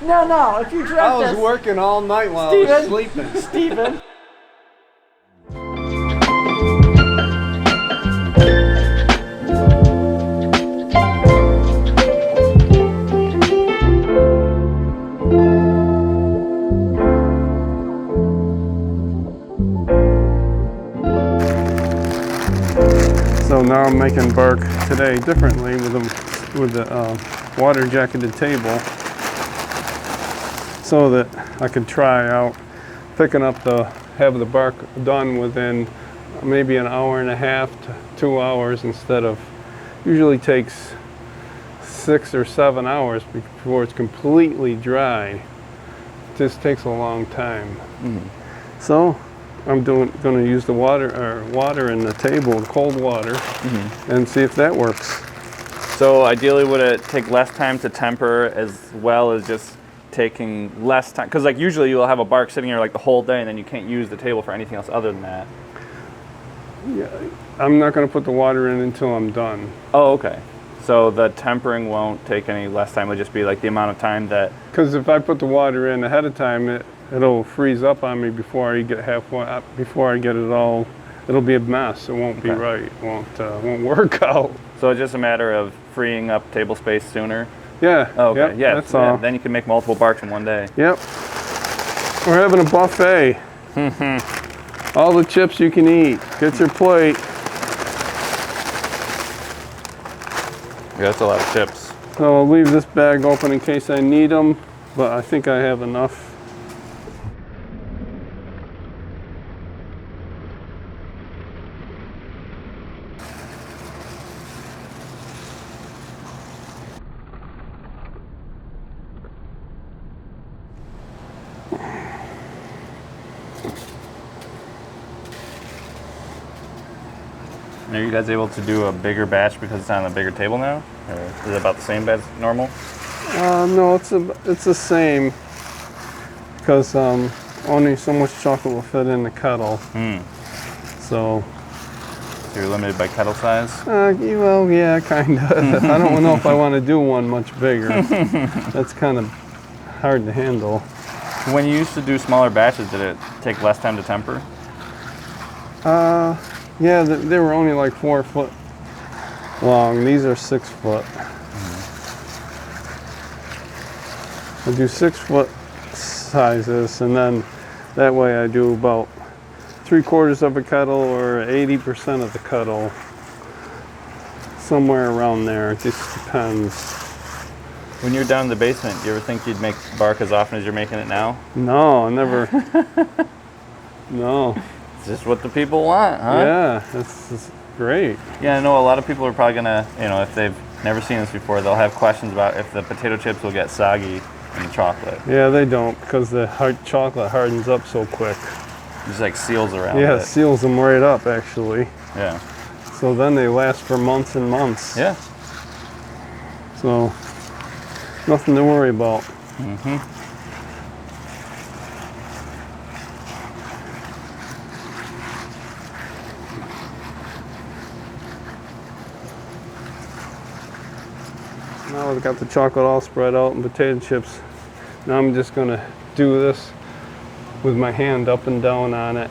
No, if you drank this. I was working all night while I was sleeping. Steven. So now I'm making bark today differently with the water jacketed table, so that I could try out picking up have the bark done within maybe an hour and a half to 2 hours, instead of usually takes 6 or 7 hours before it's completely dry. It just takes a long time. So I'm going to use the water in the table, cold water, and see if that works. So ideally, would it take less time to temper as well as just taking less time? Because like usually you'll have a bark sitting here like the whole day, and then you can't use the table for anything else other than that. Yeah, I'm not going to put the water in until I'm done. Oh, okay. So the tempering won't take any less time. It'll just be like the amount of time that. Because if I put the water in ahead of time, it'll freeze up on me before I get halfway. Before I get it all, it'll be a mess. It won't be right. It won't work out. So it's just a matter of freeing up table space sooner. Yeah. Oh, okay. Yep, yeah. That's all. Then you can make multiple barks in one day. Yep. We're having a buffet. All the chips you can eat. Get your plate. Yeah, that's a lot of chips. So I'll leave this bag open in case I need them, but I think I have enough. Are you guys able to do a bigger batch because it's on a bigger table now? Or is it about the same as normal? No, it's the same, because only so much chocolate will fit in the kettle. So you're limited by kettle size? Well, yeah, kind of. I don't know if I want to do one much bigger. That's kind of hard to handle. When you used to do smaller batches, did it take less time to temper? Yeah, they were only like 4 foot long. These are 6 foot. I do 6 foot sizes, and then that way I do about 3/4 of a kettle or 80% of the kettle. Somewhere around there, it just depends. When you're down in the basement, do you ever think you'd make bark as often as you're making it now? No, never. No. It's just what the people want, huh? Yeah, that's great. Yeah, I know a lot of people are probably gonna, if they've never seen this before, they'll have questions about if the potato chips will get soggy in the chocolate. Yeah, they don't, because the chocolate hardens up so quick. Just like seals around it. Yeah, it seals them right up, actually. Yeah. So then they last for months and months. Yeah. So, nothing to worry about. Now I've got the chocolate all spread out and potato chips. Now I'm just going to do this with my hand up and down on it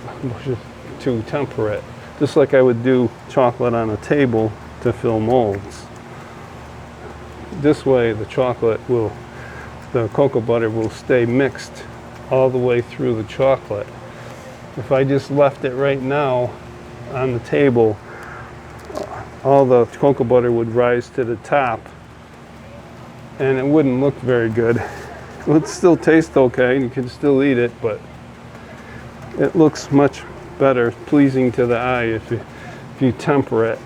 to temper it, just like I would do chocolate on a table to fill molds. This way the cocoa butter will stay mixed all the way through the chocolate. If I just left it right now on the table, all the cocoa butter would rise to the top, and it wouldn't look very good. It would still taste okay, you can still eat it, but it looks much better, pleasing to the eye if you temper it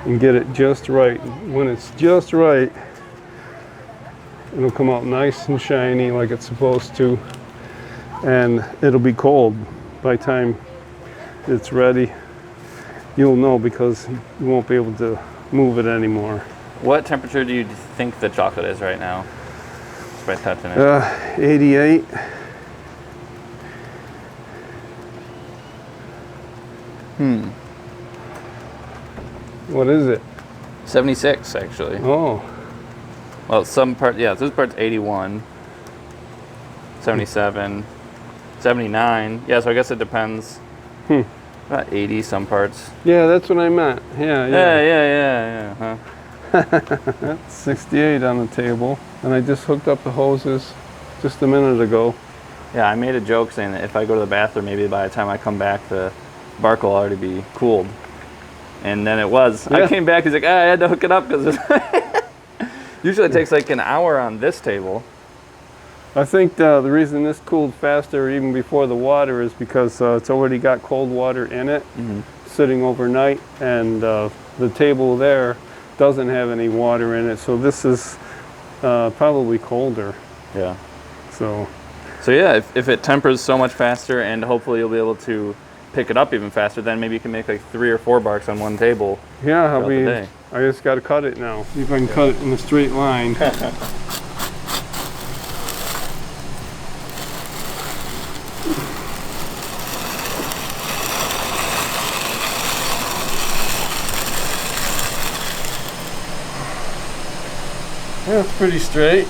and get it just right. When it's just right, it'll come out nice and shiny like it's supposed to, and it'll be cold by the time it's ready. You'll know because you won't be able to move it anymore. What temperature do you think the chocolate is right now? Just by touching it. 88. What is it? 76, actually. Oh. Well, some part, yeah, this part's 81, 77, 79. Yeah, so I guess it depends. About 80 some parts. Yeah, that's what I meant. Yeah. That's 68 on the table. And I just hooked up the hoses just a minute ago. Yeah, I made a joke saying that if I go to the bathroom, maybe by the time I come back, the bark will already be cooled. And then it was. Yeah. I came back, he's like, I had to hook it up because usually it takes like an hour on this table. I think the reason this cooled faster even before the water is because it's already got cold water in it, sitting overnight, and the table there doesn't have any water in it, so this is probably colder. Yeah. So yeah, if it tempers so much faster, and hopefully you'll be able to pick it up even faster, then maybe you can make like 3 or 4 barks on one table. yeah, the day. I just got to cut it now. See if I can cut it in a straight line. Yeah, it's pretty straight.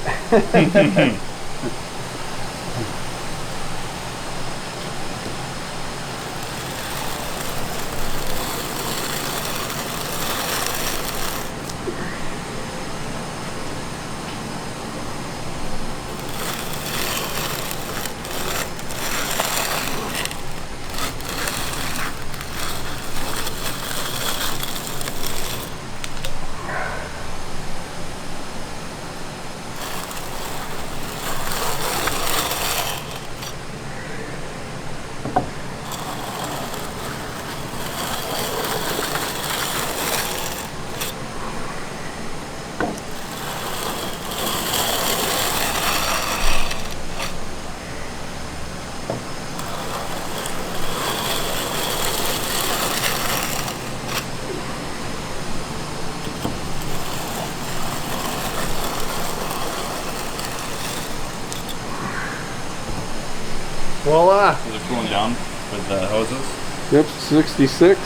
Voila! Is it cooling down with the hoses? Yep, 66.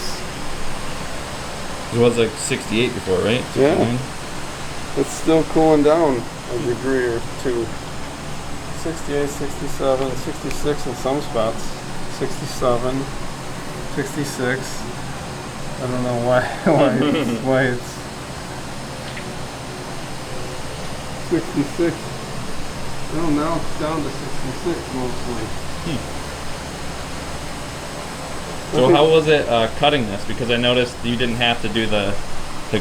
It was like 68 before, right? 69? Yeah. It's still cooling down a degree or two. 68, 67, 66 in some spots. 67, 66. I don't know why why it's 66. Oh, now it's down to 66 mostly. So how was it cutting this? Because I noticed you didn't have to do the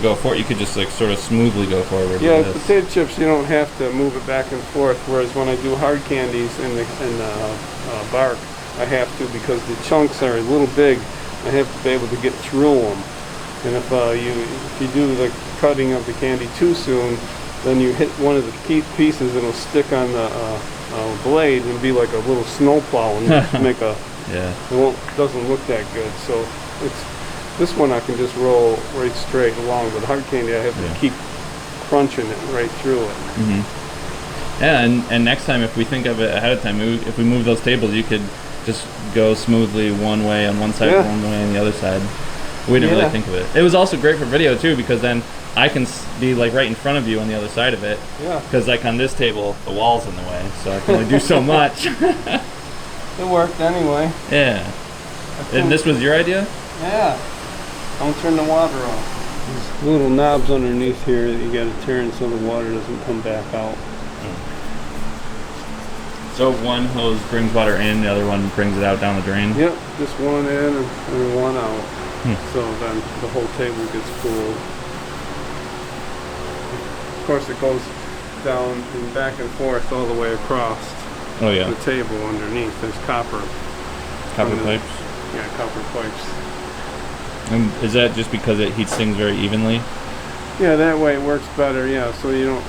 go forward. You could just like sort of smoothly go forward. Yeah, with this. potato chips you don't have to move it back and forth. Whereas when I do hard candies in the bark, I have to because the chunks are a little big. I have to be able to get through them. And if you do the cutting of the candy too soon, then you hit one of the key pieces and it'll stick on the blade and be like a little snowplow and make a. Yeah. It doesn't look that good. So this one I can just roll right straight along. But hard candy I have to keep crunching it right through it. Mm-hmm. Yeah, and next time if we think of it ahead of time, if we move those tables, you could just go smoothly one way on one side, one way on the other side. We didn't really think of it. It was also great for video too because then I can be like right in front of you on the other side of it. Yeah. Because like on this table, the wall's in the way, so I can only do so much. It worked anyway. Yeah. And this was your idea? Yeah. Don't turn the water off. There's little knobs underneath here that you got to turn so the water doesn't come back out. So one hose brings water in, the other one brings it out down the drain? Yep, just one in and one out. So then the whole table gets cooled. Of course it goes down and back and forth all the way across the table underneath. There's copper. Copper pipes? Yeah, copper pipes. And is that just because it heats things very evenly? Yeah, that way it works better, so you don't,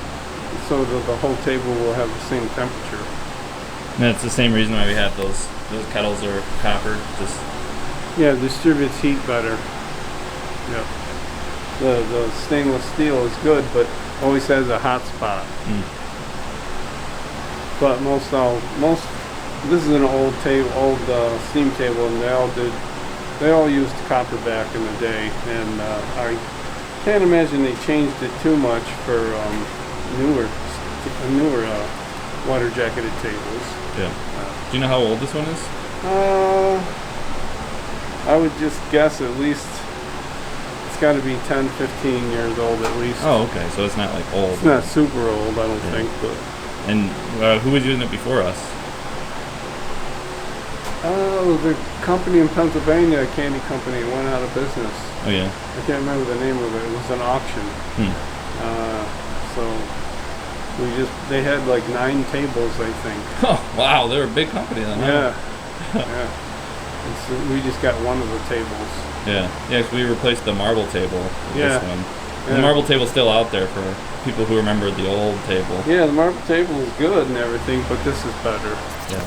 so the whole table will have the same temperature. And that's the same reason why we have those kettles are copper, just... Yeah, it distributes heat better. Yeah. The stainless steel is good, but always has a hot spot. But this is an old steam table, and they all used copper back in the day, and I can't imagine they changed it too much for newer water jacketed tables. Yeah. Do you know how old this one is? I would just guess at least it's got to be 10, 15 years old at least. Oh, okay. So it's not like old. It's not super old, I don't think. But And who was using it before us? the company in Pennsylvania, a candy company, went out of business. Oh yeah. I can't remember the name of it. It was an auction. So they had like 9 tables, I think. Oh wow, they're a big company then. Yeah. Yeah. So we just got one of the tables. Yeah. Yeah, 'cause we replaced the marble table with this one. Yeah. The marble table's still out there for people who remember the old table. Yeah, the marble table is good and everything, but this is better. Yeah.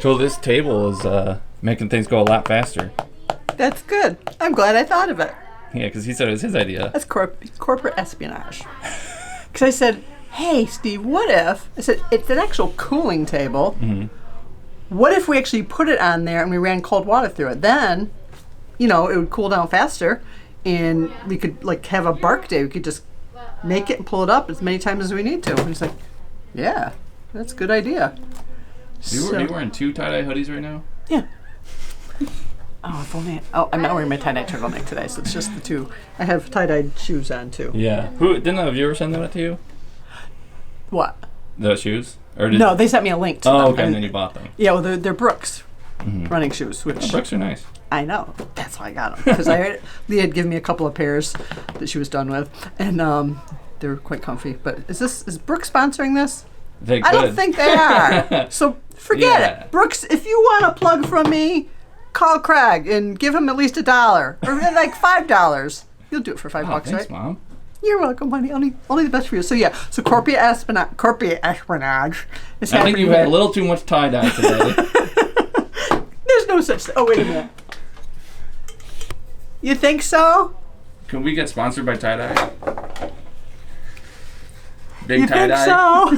So this table is making things go a lot faster. That's good. I'm glad I thought of it. Yeah, because he said it was his idea. That's corporate espionage. Because I said, hey, Steve, what if, I said, it's an actual cooling table. Mm-hmm. What if we actually put it on there and we ran cold water through it? Then, it would cool down faster and we could like have a bark day. We could just make it and pull it up as many times as we need to. And he's like, yeah, that's a good idea. Are you wearing 2 tie-dye hoodies right now? Yeah. Oh, if only. Oh, I'm not wearing my tie-dye turtleneck today, so it's just the 2. I have tie-dyed shoes on too. Yeah. Who didn't a viewer send that to you? What? The shoes? No, they sent me a link to them. Oh, okay, and then you bought them. Yeah, well, they're Brooks running shoes, which Brooks are nice. I know. That's why I got them because I heard Leah had given me a couple of pairs that she was done with, and they're quite comfy. But is Brooks sponsoring this? They could. I don't think they are. So forget it, Brooks. If you want a plug from me, call Craig and give him at least $1 or like $5. You'll do it for $5, Thanks, right? Mom. You're welcome, honey. Only the best for you. So yeah, so corporate espionage is I think happening you've had a here. little too much tie-dye today. There's no such thing. Oh, wait a minute. You think so? Can we get sponsored by tie-dye? Big You tie-dye?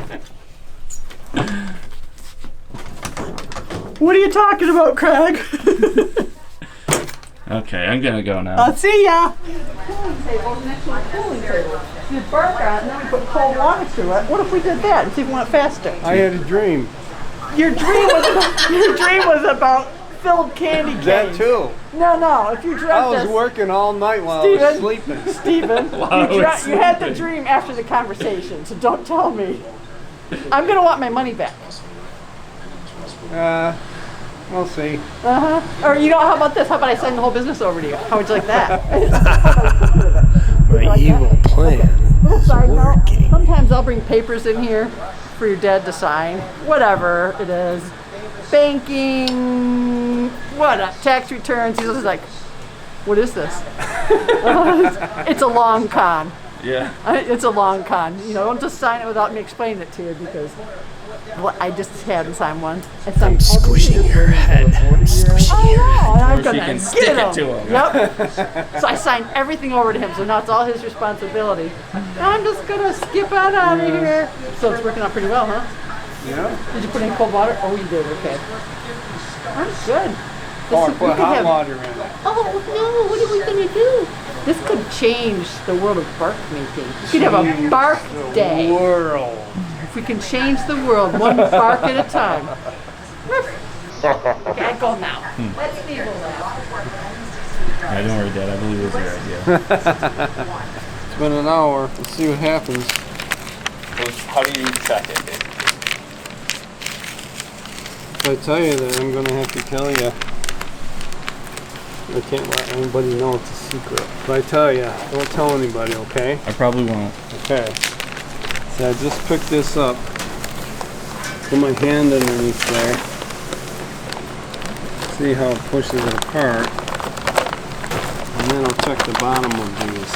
think so? What are you talking about, Craig? Okay, I'm gonna go now. I'll see ya. Cooling table is an actual cooling table. You bark on it and then we put cold water through it. What if we did that and see if we went faster? I had a dream. Your dream was about filled candy canes. That too. No. If you dreamt I was this, working all night while I was sleeping. Stephen, you had the dream after the conversation, so don't tell me. I'm gonna want my money back. We'll see. Or how about this? How about I send the whole business over to you? How would you like that? My evil plan. Little side note, sometimes I'll bring papers in here for your dad to sign. Whatever it is. Banking, tax returns. He's just like, what is this? It's a long con. Yeah. It's a long con. Don't just sign it without me explaining it to you because I just had him sign one. I'm squishing your head. I'm squishing your head. And I'm Or she gonna can get stick him. it to him. Yep. So I signed everything over to him, so now it's all his responsibility. I'm just gonna skip on out of here. So it's working out pretty well, huh? Yeah. Did you put in cold water? Oh, you did. Okay. I'm good. Or we put could hot have- water in it. Oh no! What are we gonna do? This could change the world of bark making. We could have a bark day. World. If we can change the world one bark at a time. Okay, I go now. Let's leave it Yeah, don't worry, Dad. I believe it was your idea. It's been an hour. Let's see what happens. How do you check it? If I tell you that, I'm gonna have to tell you. I can't let anybody know it's a secret. If I tell you, don't tell anybody, okay? I probably won't. Okay. So I just picked this up. Put my hand underneath there. See how it pushes it apart. And then I'll check the bottom of these.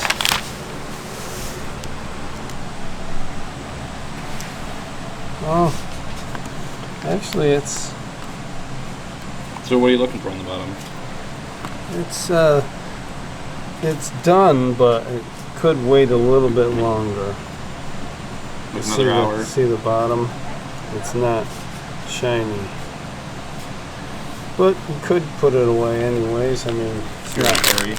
Oh, actually it's So what are you looking for on the bottom? it's done, but it could wait a little bit longer. Like See another hour? see the bottom? It's not shiny. But you could put it away anyways. I mean, it's not, Very.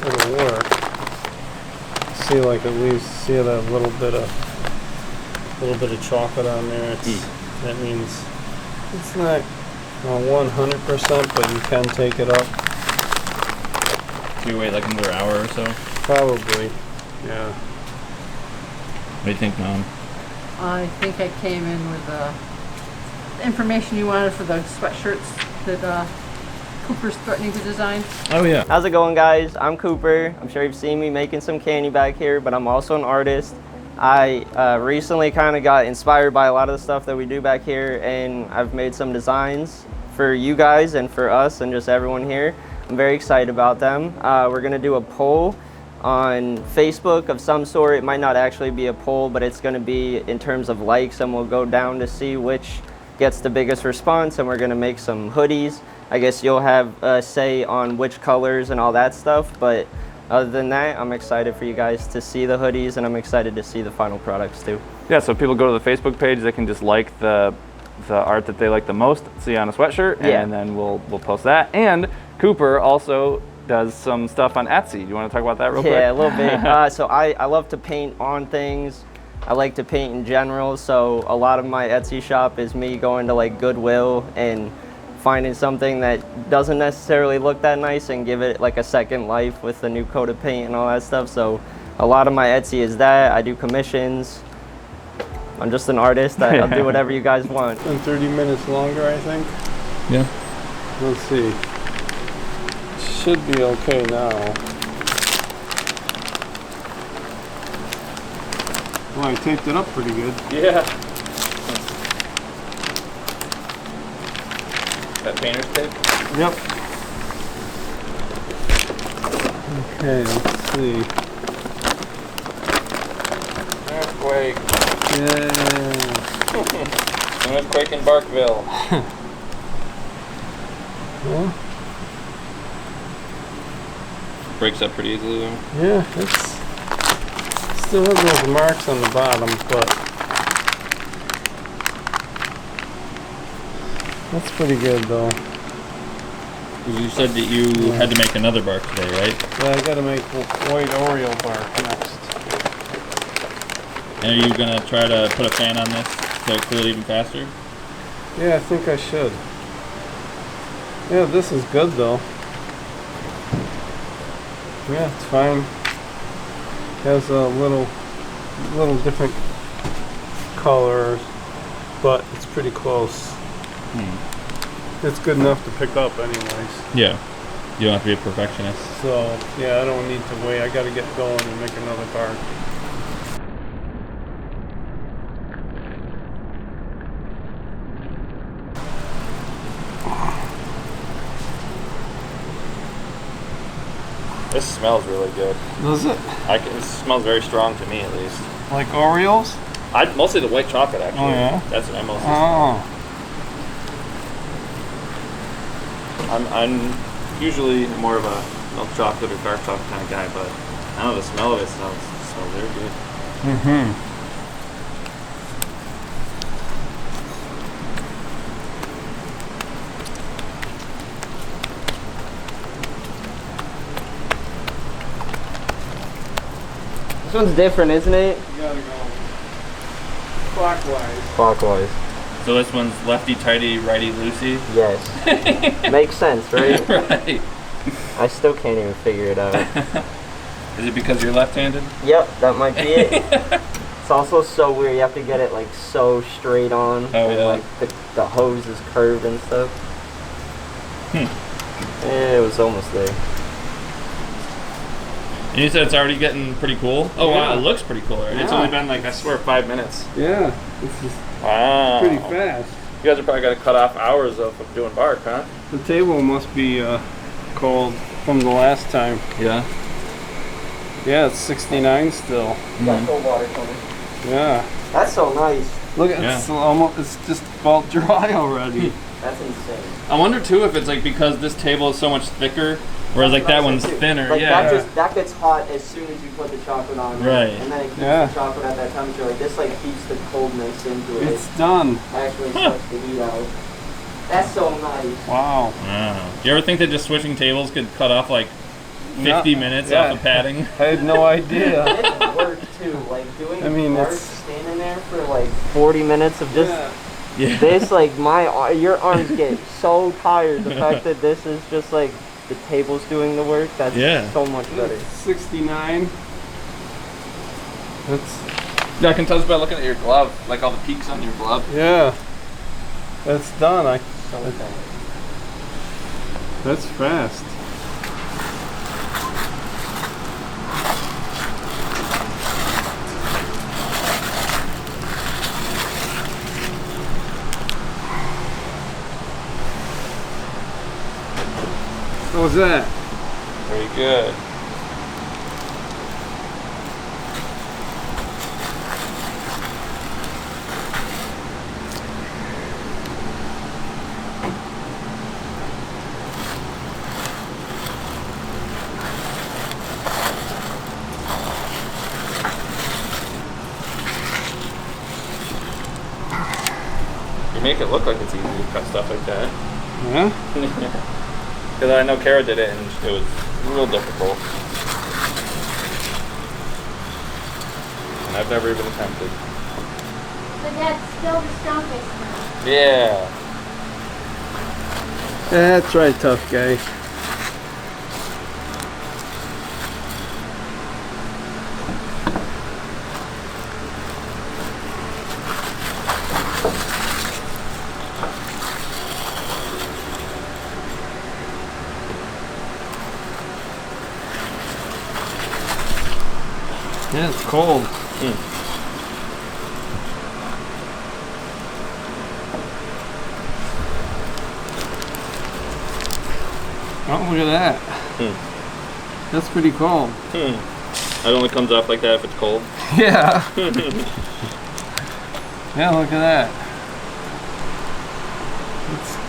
it'll work. see like at least see that little bit of chocolate on there. That means it's not 100%, but you can take it up. Do you wait like another hour or so? Probably, yeah. What do you think, Mom? I think I came in with the information you wanted for the sweatshirts that Cooper's threatening to design. Oh yeah. How's it going, guys? I'm Cooper. I'm sure you've seen me making some candy back here, but I'm also an artist. I recently kind of got inspired by a lot of the stuff that we do back here, and I've made some designs for you guys and for us and just everyone here. I'm very excited about them. We're gonna do a poll on Facebook of some sort. It might not actually be a poll, but it's gonna be in terms of likes, and we'll go down to see which gets the biggest response, and we're gonna make some hoodies. I guess you'll have a say on which colors and all that stuff, but other than that, I'm excited for you guys to see the hoodies, and I'm excited to see the final products too. Yeah, so if people go to the Facebook page, they can just like the art that they like the most, see on a sweatshirt, Yeah. and then we'll post that. And Cooper also does some stuff on Etsy. Do you want to talk about that real quick? Yeah, a little bit. So I love to paint on things. I like to paint in general, so a lot of my Etsy shop is me going to like Goodwill and finding something that doesn't necessarily look that nice and give it like a second life with a new coat of paint and all that stuff. So a lot of my Etsy is that. I do commissions. I'm just an artist. I'll do whatever you guys want. And 30 minutes longer, I think. Yeah. Let's see. Should be okay now. Well, I taped it up pretty good. Yeah. That painter's tape? Yep. Okay, let's see. Earthquake. Yeah. Earthquake in Barkville. Well, Breaks up pretty easily though. yeah, it's still has those marks on the bottom, but that's pretty good though. You said that you had to make another bark today, right? Yeah, I gotta make white Oreo bark next. And are you gonna try to put a fan on this to cool it even faster? Yeah, I think I should. Yeah, this is good though. Yeah, it's fine. Has a little different colors, but it's pretty close. It's good enough to pick up anyways. Yeah. You don't have to be a perfectionist. So, yeah, I don't need to wait. I gotta get going and make another bark. This smells really good. Does it? It smells very strong to me at least. Like Oreos? Mostly the white chocolate actually. Oh, yeah? That's what I mostly Oh. I'm usually more of a milk chocolate or dark chocolate kind of guy, but I don't know, the smell of it smells very good. Mm-hmm. This one's different, isn't it? You gotta go clockwise. Clockwise. So this one's lefty tighty, righty loosey. Yes. Makes sense, right? Right. I still can't even figure it out. Is it because you're left-handed? Yep, that might be it. It's also so weird. You have to get it like so straight on. Oh, and, yeah. like the hose is curved and stuff. Yeah, it was almost there. And you said it's already getting pretty cool? Oh, Yeah. wow, it looks pretty cool already. It's Yeah. only been like, I swear, 5 minutes. Yeah, this is Wow. pretty fast. You guys are probably going to cut off hours of doing bark, huh? The table must be cold from the last time. Yeah. Yeah, it's 69 still. Got cold water coming. Yeah. That's so nice. Look, Yeah. it's just about dry already. That's insane. I wonder, too, if it's like because this table is so much thicker, whereas like that one's thinner. Like Yeah. that gets hot as soon as you put the chocolate on. Right. And then it keeps Yeah. the chocolate at that temperature. Like this like keeps the coldness into it. It's done. Actually sucks the heat out. That's so nice. Wow. Wow. Do you ever think that just switching tables could cut off like 50 minutes off of padding. I had no idea. It's work too, like doing it's standing there for like 40 minutes of just Yeah. this, like your arms get so tired. The fact that this is just like the table's doing the work, that's so much better. 69. That's Yeah, I can tell just by looking at your glove, like all the peaks on your glove. yeah. That's done. That's fast. What was that? Very good. You make it look like it's easy to cut stuff like that. Yeah? Because I know Cara did it and it was real difficult. And I've never even attempted. But that's still the strongest now. Yeah. That's right, tough guy. Yeah, it's cold. Oh, look at that. That's pretty cold. It only comes off like that if it's cold. Yeah. Yeah, look at that.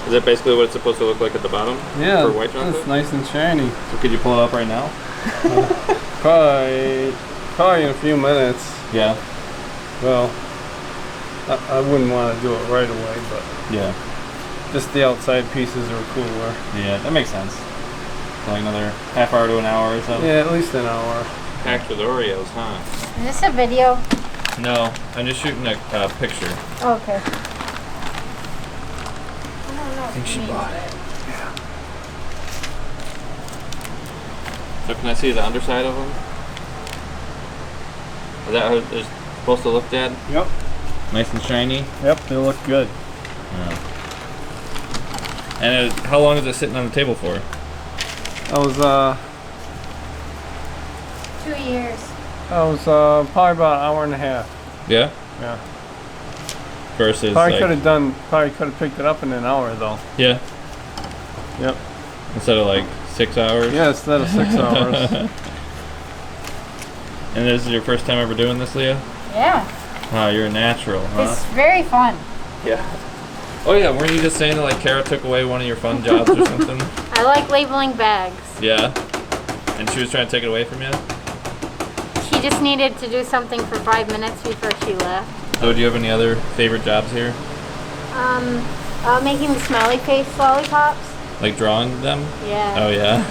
Is that basically what it's supposed to look like at the bottom? Yeah, For white chocolate? it's nice and shiny. So could you pull it up right now? Probably in a few minutes. Yeah. Well, I wouldn't want to do it right away, but Yeah. just the outside pieces are cooler. Yeah, that makes sense. So like another half hour to an hour or so? Yeah, at least an hour. Packed with Oreos, huh? Is this a video? No, I'm just shooting a picture. Oh, okay. I don't know. I think she bought it. So can I see the underside of them? Is that how it's supposed to look, Dad? Yep. Nice and shiny? Yep, they look good. Yeah. And how long is it sitting on the table for? That was 2 years. probably about an hour and a half. Yeah? Yeah. Versus Probably could have picked it up in an hour though. Yeah. Yep. Instead of like 6 hours? Yeah, instead of 6 hours. And this is your first time ever doing this, Leah? Yeah. Oh, you're a natural, huh? It's very fun. Yeah. Oh yeah, weren't you just saying that like Cara took away one of your fun jobs or something? I like labeling bags. Yeah. And she was trying to take it away from you? She just needed to do something for 5 minutes before she left. So do you have any other favorite jobs here? Making the smiley face lollipops. Like drawing them? Yeah. Oh yeah.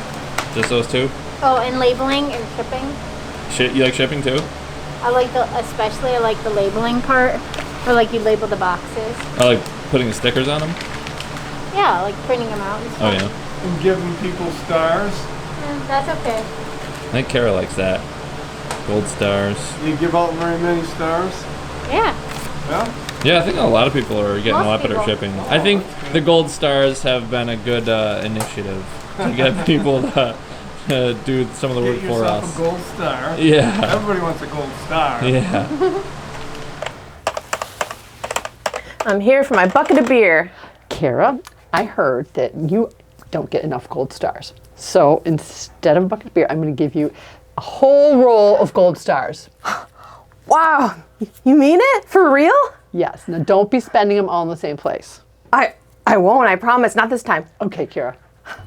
Just those two? Oh, and labeling and shipping. You like shipping too? Especially I like the labeling part. Or like you label the boxes. I like putting the stickers on them? Yeah, like printing them out and Oh stuff. yeah. And giving people stars. That's okay. I think Cara likes that. Gold stars. You give out very many stars? Yeah. Yeah? Yeah, I think a lot of people are getting a Most lot better at people. shipping. I think the gold stars have been a good initiative to get people to do some of the work Get for yourself us. a gold star. Yeah. Everybody wants a gold star. Yeah. I'm here for my bucket of beer. Cara, I heard that you don't get enough gold stars. So instead of a bucket of beer, I'm going to give you a whole roll of gold stars. Wow, you mean it? For real? Yes. Now don't be spending them all in the same place. I won't, I promise. Not this time. Okay, Cara.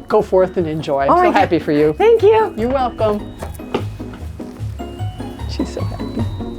Go forth and enjoy. I'm Oh my so God. happy for you. Thank you. You're welcome. She's so happy.